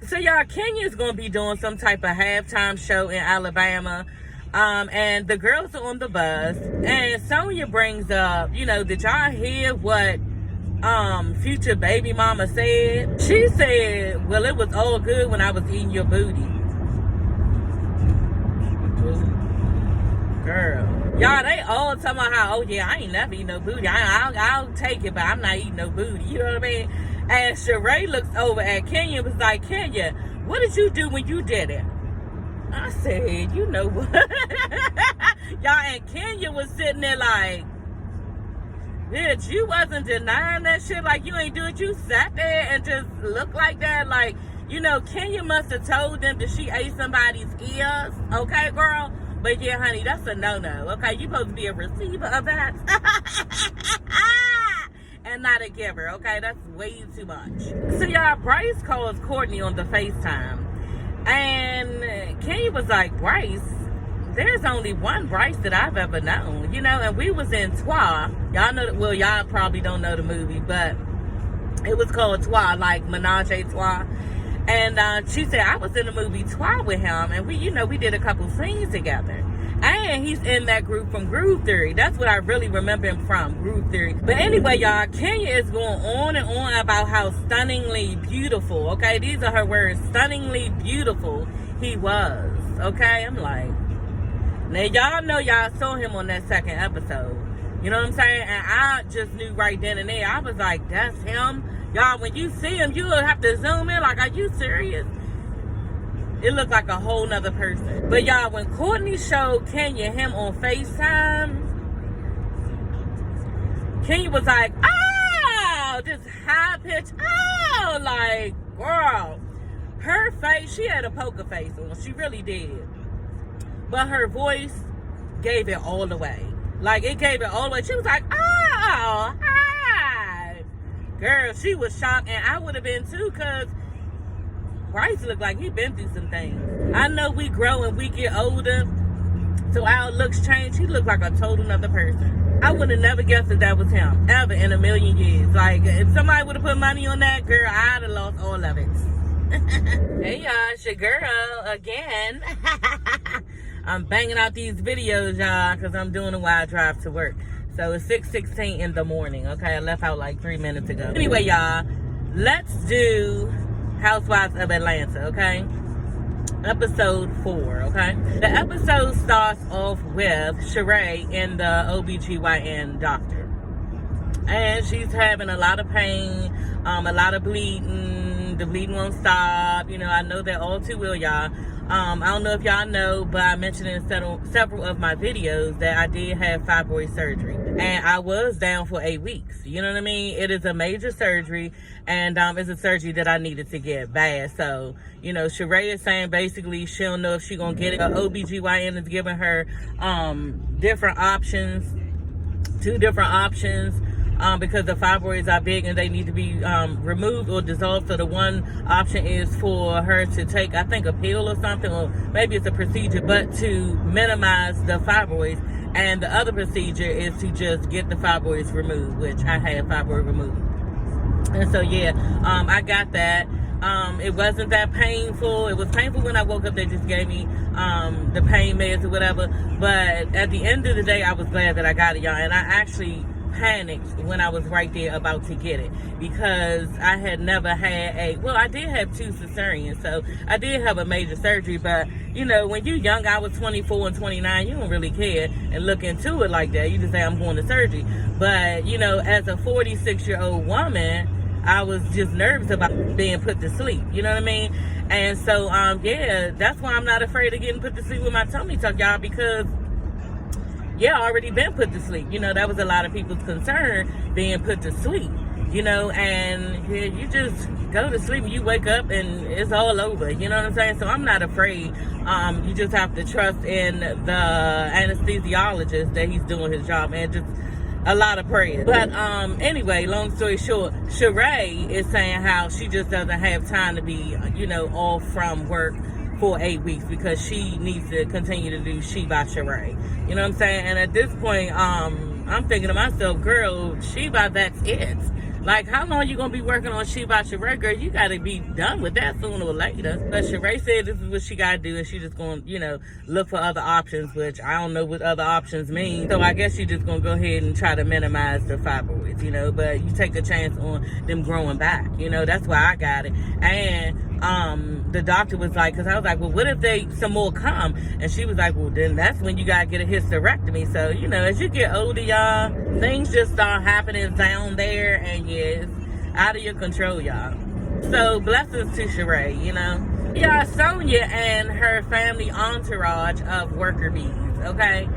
So y'all, Kenya's gonna be doing some type of halftime show in Alabama. And the girls are on the bus, and Sonya brings up, did y'all hear what future baby mama said? She said, well, it was all good when I was eating your booty. Girl, y'all, they all talking about how, oh yeah, I ain't never eat no booty. I'll take it, but I'm not eating no booty. You know what I mean? And Sheree looks over at Kenya and was like, Kenya, what did you do when you did it? I said, you know what? Y'all, and Kenya was sitting there like, bitch, you wasn't denying that shit. Like, you ain't do it. You sat there and just looked like that. Like, Kenya must have told them that she ate somebody's ears. Okay, girl? But yeah, honey, that's a no-no. Okay, you supposed to be a receiver of that. And not a giver. Okay, that's way too much. So, y'all, Bryce calls Courtney on the FaceTime. And Kenya was like, Bryce, there's only one Bryce that I've ever known, and we was in Trois. Y'all know, well, y'all probably don't know the movie, but it was called Trois, like Menage a Trois. And she said, I was in the movie Trois with him, and we did a couple scenes together. And he's in that group from Groove Theory. That's what I really remember him from, Groove Theory. But anyway, y'all, Kenya is going on and on about how stunningly beautiful, okay? These are her words, stunningly beautiful he was, okay? I'm like, now y'all know y'all saw him on that second episode. You know what I'm saying? And I just knew right then and there. I was like, that's him? Y'all, when you see him, you'll have to zoom in. Like, are you serious? It looked like a whole nother person. But y'all, when Courtney showed Kenya him on FaceTime, Kenya was like, oh, this high pitch, oh, like, girl. Her face, she had a poker face on. She really did. But her voice gave it all the way. Like, it gave it all the way. She was like, oh, hi. Girl, she was shocked, and I would have been too, because Bryce looked like he been through some things. I know we grow and we get older, so our looks change. He looked like a total another person. I would have never guessed that was him, ever in a million years. Like, if somebody would have put money on that, girl, I'd have lost all of it. Hey, y'all, it's your girl again. I'm banging out these videos, y'all, because I'm doing a while drive to work. So it's 6:16 in the morning, okay? I left out like 3 minutes ago. Anyway, y'all, let's do Housewives of Atlanta, okay? Episode 4, okay? The episode starts off with Sheree and the OBGYN doctor. And she's having a lot of pain, a lot of bleeding. The bleeding won't stop. I know that all too well, y'all. I don't know if y'all know, but I mentioned in several of my videos that I did have fibroid surgery. And I was down for 8 weeks. You know what I mean? It is a major surgery, and it's a surgery that I needed to get bad. So, Sheree is saying basically she don't know if she's going to get it. OBGYN is giving her different options, 2 different options. Because the fibroids are big and they need to be removed or dissolved. So the one option is for her to take, I think, a pill or something, or maybe it's a procedure, but to minimize the fibroids. And the other procedure is to just get the fibroids removed, which I had fibroid removed. And so, yeah, I got that. It wasn't that painful. It was painful when I woke up. They just gave me the pain meds or whatever. But at the end of the day, I was glad that I got it, y'all. And I actually panicked when I was right there about to get it, because I had never had I did have 2 cesareans, so I did have a major surgery, but when you're young, I was 24 and 29, you don't really care and look into it like that. You just say, I'm going to surgery. But as a 46-year-old woman, I was just nervous about being put to sleep, you know what I mean? And so yeah, that's why I'm not afraid of getting put to sleep with my tummy tuck, y'all, because I already been put to sleep. That was a lot of people's concern, being put to sleep, and you just go to sleep and you wake up and it's all over, you know what I'm saying? So I'm not afraid. You just have to trust in the anesthesiologist that he's doing his job, and just a lot of prayer. But anyway, long story short, Sheree is saying how she just doesn't have time to be, off from work for 8 weeks, because she needs to continue to do She by Sheree. You know what I'm saying? And at this point, I'm thinking to myself, girl, She by, that's it. Like, how long you gonna be working on She by Sheree, girl? You gotta be done with that sooner or later. But Sheree said this is what she gotta do, and she just gonna, look for other options, which I don't know what other options mean. So I guess she just gonna go ahead and try to minimize the fibroids, but you take a chance on them growing back. That's why I got it. And the doctor was like, because I was like, well, what if some more come? And she was like, well, then that's when you gotta get a hysterectomy. So, as you get older, y'all, things just start happening down there, and it's out of your control, y'all. So blessings to Sheree, Yeah, Sonia and her family entourage of worker bees, okay?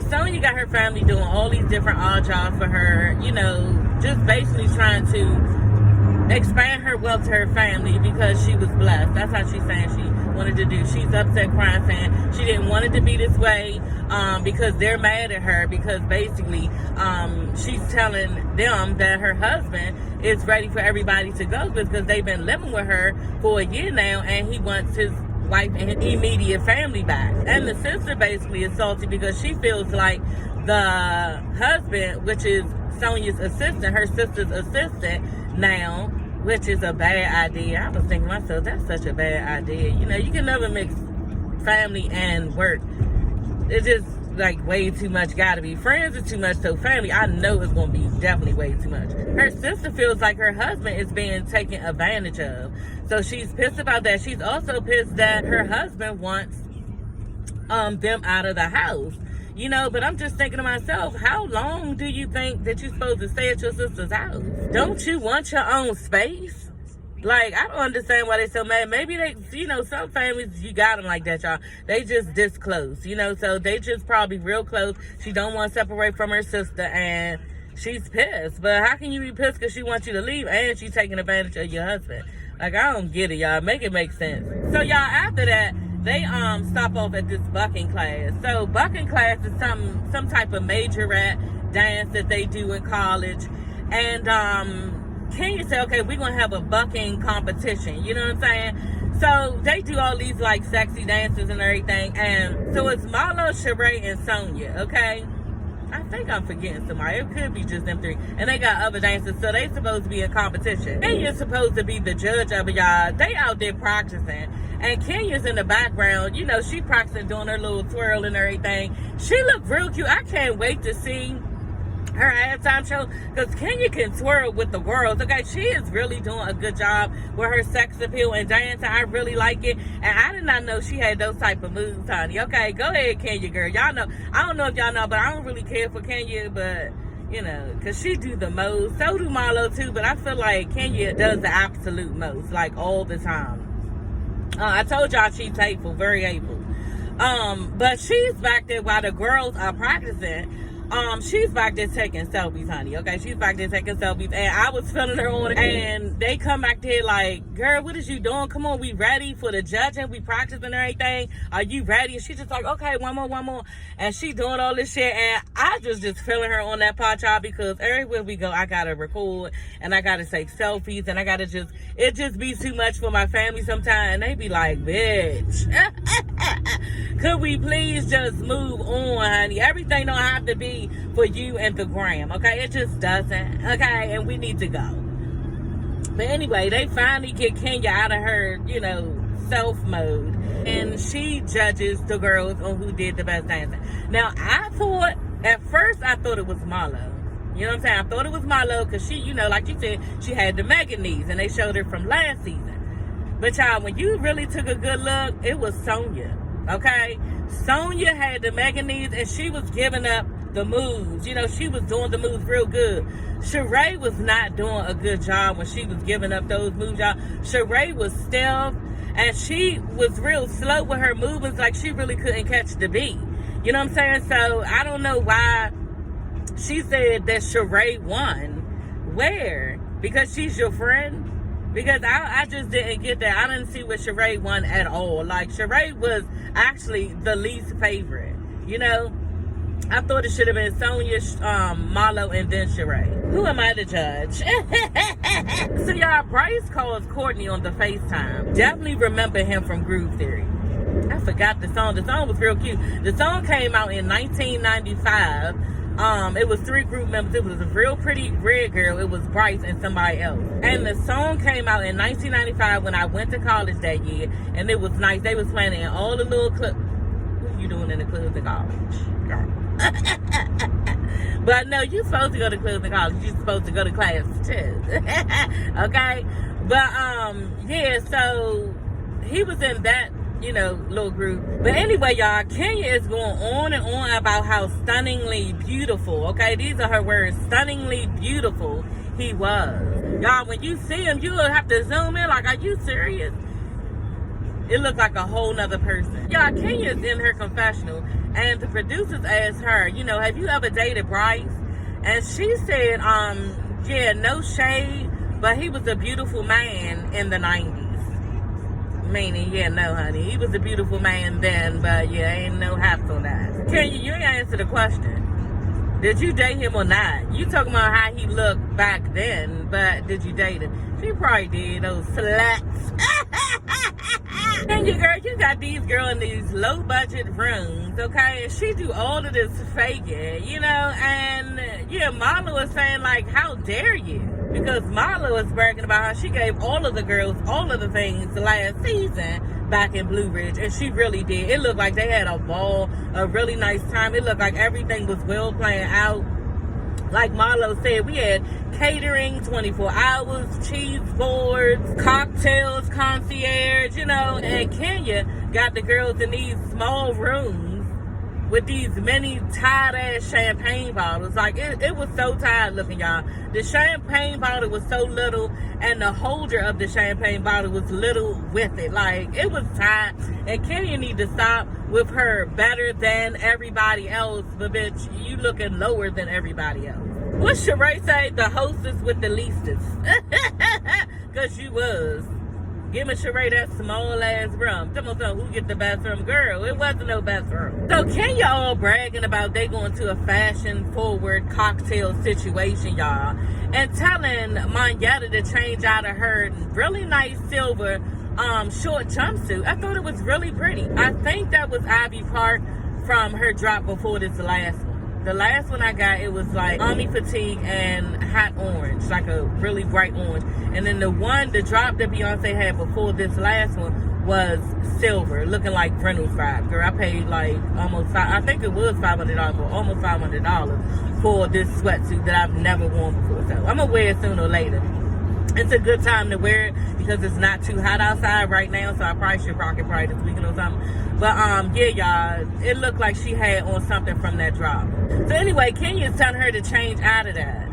Sonia got her family doing all these different odd jobs for her, just basically trying to expand her wealth to her family because she was blessed. That's how she's saying she wanted to do. She's upset, crying, saying she didn't want it to be this way because they're mad at her, because basically she's telling them that her husband is ready for everybody to go because they've been living with her for a year now, and he wants his wife and his immediate family back. And the sister basically is salty because she feels like the husband, which is Sonia's assistant, her sister's assistant now, which is a bad idea. I was thinking to myself, that's such a bad idea. You can never mix family and work. It's just like way too much. Gotta be. Friends is too much, so family, I know it's gonna be definitely way too much. Her sister feels like her husband is being taken advantage of, so she's pissed about that. She's also pissed that her husband wants them out of the house. But I'm just thinking to myself, how long do you think that you're supposed to stay at your sister's house? Don't you want your own space? Like, I don't understand why they're so mad. Maybe they, some families, you got them like that, y'all. They just this close, so they just probably real close. She don't want to separate from her sister, and she's pissed. But how can you be pissed because she wants you to leave and she's taking advantage of your husband? Like, I don't get it, y'all. Make it make sense. So, y'all, after that, they stop off at this bucking class. So bucking class is some type of majorette dance that they do in college. And Kenya said, okay, we're gonna have a bucking competition. You know what I'm saying? So they do all these like sexy dances and everything. And so it's Marlo, Sheree, and Sonia, okay? I think I'm forgetting somebody. It could be just them three. And they got other dancers, so they supposed to be in competition. Kenya's supposed to be the judge of it, y'all. They out there practicing. And Kenya's in the background. She practicing doing her little twirl and everything. She looked real cute. I can't wait to see her halftime show because Kenya can twirl with the girls. Okay, she is really doing a good job with her sex appeal and dancing. I really like it. And I did not know she had those type of moves, honey. Okay, go ahead, Kenya, girl. Y'all know. I don't know if y'all know, but I don't really care for Kenya, but because she do the most. So do Marlo too, but I feel like Kenya does the absolute most, like all the time. I told y'all she's hateful, very hateful. But she's back there while the girls are practicing. She's back there taking selfies, honey. Okay, she's back there taking selfies, and I was filming her on it, and they come back there like, girl, what is you doing? Come on, we ready for the judging? We practicing and everything. Are you ready? And she's just like, okay, one more. And she doing all this shit, and I just filming her on that pot, y'all, because everywhere we go, I gotta record, and I gotta take selfies, and I gotta it just be too much for my family sometimes, and they be like, bitch, could we please just move on, honey? Everything don't have to be for you and the gram, okay? It just doesn't, okay? And we need to go. But anyway, they finally get Kenya out of her, self mode, and she judges the girls on who did the best dancing. Now, at first I thought it was Marlo. You know what I'm saying? I thought it was Marlo because she, like you said, she had the mega knees, and they showed her from last season. But y'all, when you really took a good look, it was Sonia, okay? Sonia had the mega knees, and she was giving up the moves. She was doing the moves real good. Sheree was not doing a good job when she was giving up those moves, y'all. Sheree was stiff, and she was real slow with her movements, like she really couldn't catch the beat. You know what I'm saying? So I don't know why she said that Sheree won. Where? Because she's your friend? Because I just didn't get that. I didn't see what Sheree won at all. Like, Sheree was actually the least favorite. I thought it should have been Sonia, Marlo, and then Sheree. Who am I to judge? So y'all, Bryce calls Courtney on the FaceTime. Definitely remember him from Groove Theory. I forgot the song. The song was real cute. The song came out in 1995. It was 3 group members. It was a real pretty red girl. It was Bryce and somebody else. And the song came out in 1995 when I went to college that year, and it was nice. They was playing it in all the little clubs. What you doing in the clubs in college? Girl. But no, you're supposed to go to clubs in college. You're supposed to go to class too. Okay? But yeah, so he was in that, you know, little group. But anyway, y'all, Kenya is going on and on about how stunningly beautiful, okay? These are her words, stunningly beautiful he was. Y'all, when you see him, you'll have to zoom in. Like, are you serious? It looked like a whole nother person. Y'all, Kenya's in her confessional, and the producers asked her, you know, have you ever dated Bryce? And she said, yeah, no shade, but he was a beautiful man in the 90s. Meaning, yeah, no, honey. He was a beautiful man then, but yeah, ain't no hats on that. Kenya, you ain't answer the question. Did you date him or not? You talking about how he looked back then, but did you date him? She probably did, those sluts. Kenya, girl, you got these girls in these low-budget rooms, okay? And she do all of this faking, you know? And, yeah, Marla was saying, like, how dare you? Because Marla was bragging about how she gave all of the girls all of the things last season back in Blue Ridge, and she really did. It looked like they had a ball, a really nice time. It looked like everything was well planned out. Like Marlo said, we had catering 24 hours, cheese boards, cocktails, concierge, you know, and Kenya got the girls in these small rooms with these many tight-ass champagne bottles. Like, it was so tired looking, y'all. The champagne bottle was so little, and the holder of the champagne bottle was little with it. Like, it was tight, and Kenya need to stop with her better than everybody else, but bitch, you looking lower than everybody else. What Sheree say? The hostess with the leastest. Because you was. Give me Sheree that small ass room. Tell me who get the best room. Girl, it wasn't no best room. So Kenya all bragging about they going to a fashion forward cocktail situation, y'all. And telling Monyetta to change out of her really nice silver short jumpsuit. I thought it was really pretty. I think that was Ivy Park from her drop before this last one. The last one I got, it was like army fatigue and hot orange, like a really bright orange. And then the drop that Beyonce had before this last one was silver, looking like Reynolds 5. Girl, I paid like I think it was $500 or almost $500 for this sweatsuit that I've never worn before. So I'm gonna wear it sooner or later. It's a good time to wear it because it's not too hot outside right now, so I probably should rock it probably this weekend or something. But yeah, y'all, it looked like she had on something from that drop. So anyway, Kenya's telling her to change out of that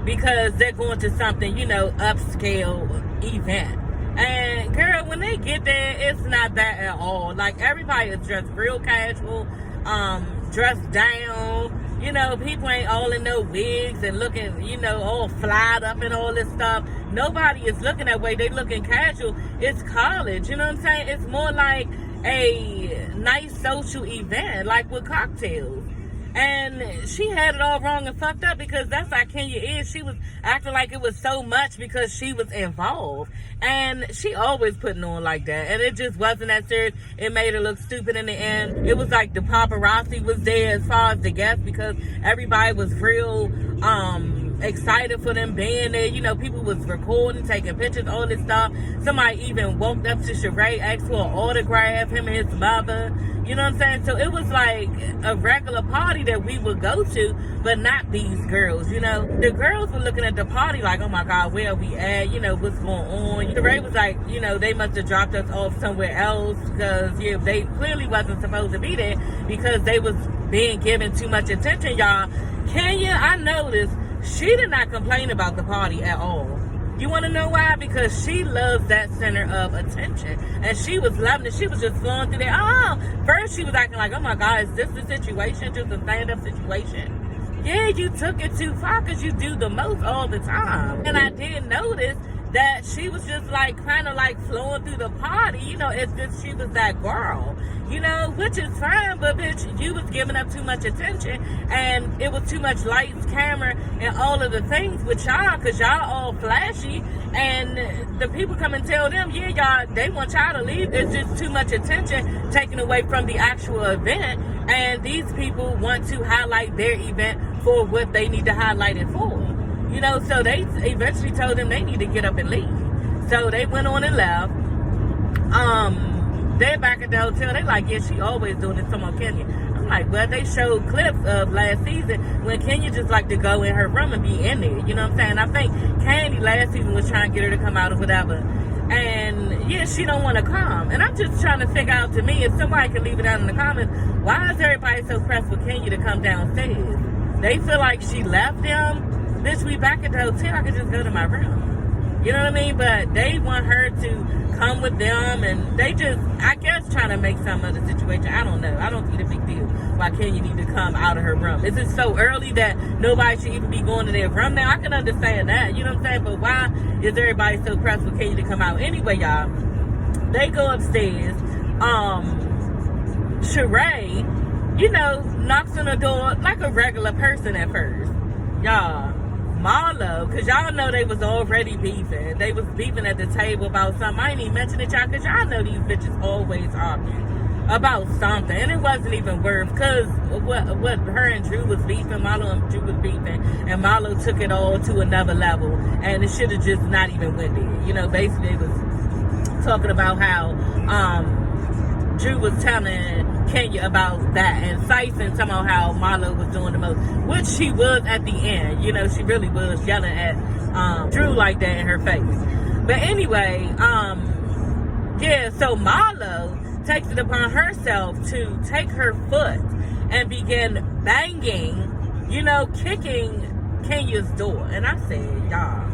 because they're going to something, you know, upscale event. And girl, when they get there, it's not that at all. Like, everybody is dressed real casual, dressed down. You know, people ain't all in no wigs and looking, you know, all flyed up and all this stuff. Nobody is looking that way. They looking casual. It's college, you know what I'm saying? It's more like a nice social event, like with cocktails. And she had it all wrong and fucked up because that's how Kenya is. She was acting like it was so much because she was involved. And she always putting on like that. And it just wasn't that serious. It made her look stupid in the end. It was like the paparazzi was there as far as the guests because everybody was real excited for them being there. You know, people was recording, taking pictures, all this stuff. Somebody even walked up to Sheree, asked for an autograph, him and his mother. You know what I'm saying? So it was like a regular party that we would go to, but not these girls, you know? The girls were looking at the party like, oh my God, where are we at? You know, what's going on? Sheree was like, you know, they must have dropped us off somewhere else because, yeah, they clearly wasn't supposed to be there because they was being given too much attention, y'all. Kenya, I noticed, she did not complain about the party at all. You want to know why? Because she loves that center of attention. And she was loving it. She was just flowing through there. First she was acting like, oh my God, is this the situation? Just a stand-up situation? Yeah, you took it too far because you do the most all the time. And I did notice that she was just like kind of like flowing through the party. You know, it's just she was that girl. You know, which is fine, but bitch, you was giving up too much attention and it was too much lights, camera, and all of the things with y'all because y'all all flashy and the people come and tell them, yeah, y'all, they want y'all to leave. It's just too much attention taken away from the actual event and these people want to highlight their event for what they need to highlight it for. You know, so they eventually told them they need to get up and leave. So they went on and left. They're back at the hotel. They like, yeah, she always doing this. Come on, Kenya. I'm like, well, they showed clips of last season when Kenya just like to go in her room and be in there. You know what I'm saying? I think Candy last season was trying to get her to come out or whatever. And yeah, she don't want to come. And I'm just trying to figure out, to me, if somebody can leave it down in the comments, why is everybody so pressed for Kenya to come downstairs? They feel like she left them. Bitch, we back at the hotel. I could just go to my room. You know what I mean? But they want her to come with them, and they just, I guess, trying to make some of the situation. I don't know. I don't see the big deal why Kenya need to come out of her room. Is it so early that nobody should even be going to their room now? I can understand that. You know what I'm saying? But why is everybody so pressed for Kenya to come out? Anyway, y'all, they go upstairs. Sheree, you know, knocks on the door like a regular person at first. Y'all, Marlo, because y'all know they was already beefing. They was beefing at the table about something. I ain't even mention it, y'all, because y'all know these bitches always argue about something. And it wasn't even worth, because what her and Drew was beefing, Marlo and Drew was beefing, and Marlo took it all to another level, and it should have just not even went there. You know, basically it was talking about how Drew was telling Kenya about that, and Sison somehow how Marlo was doing the most, which she was at the end. You know, she really was yelling at Drew like that in her face. But anyway, yeah, so Marlo takes it upon herself to take her foot and begin banging, you know, kicking Kenya's door. And I said, y'all,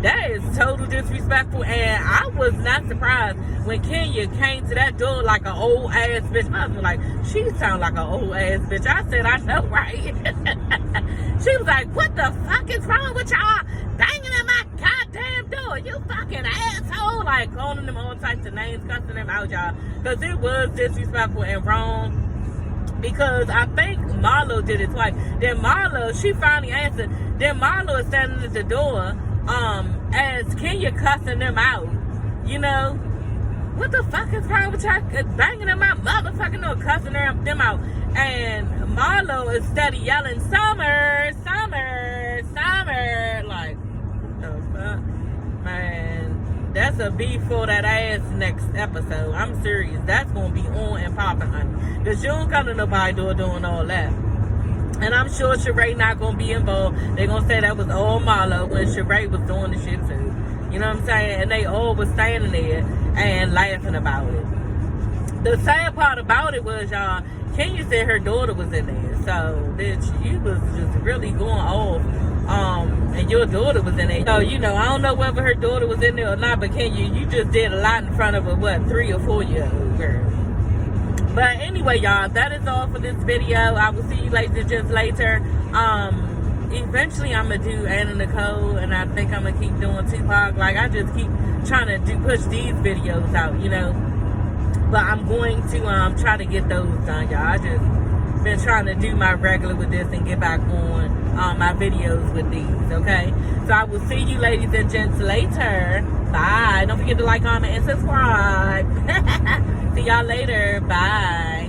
that is total disrespectful. And I was not surprised when Kenya came to that door like an old ass bitch. My husband was like, she sound like an old ass bitch. I said, I know, right? She was like, what the fuck is wrong with y'all banging at my goddamn door? You fucking asshole. Like, calling them all types of names, cussing them out, y'all. Because it was disrespectful and wrong. Because I think Marlo did it twice. Then Marlo, she finally answered. Then Marlo is standing at the door as Kenya cussing them out. You know, what the fuck is wrong with y'all banging them out, motherfucking door, cussing them out. And Marlo is steady yelling, Summer, Summer, Summer. Like, the fuck? Man, that's a beef for that ass next episode. I'm serious. That's going to be on and popping, honey. Because you don't come to nobody door doing all that. And I'm sure Sheree not going to be involved. They're going to say that was all Marlo when Sheree was doing the shit too. You know what I'm saying? And they all was standing there and laughing about it. The sad part about it was, y'all, Kenya said her daughter was in there. So, bitch, you was just really going off. And your daughter was in there. So, you know, I don't know whether her daughter was in there or not, but Kenya, you just did a lot in front of a, 3 or 4 year old girl. But anyway, y'all, that is all for this video. I will see you ladies and gents later. Eventually, I'm going to do Anna Nicole, and I think I'm going to keep doing Tupac. Like, I just keep trying to push these videos out, you know. But I'm going to try to get those done, y'all. I just been trying to do my regular with this and get back on my videos with these, okay? So I will see you ladies and gents later. Bye. Don't forget to like, comment, and subscribe. See y'all later. Bye.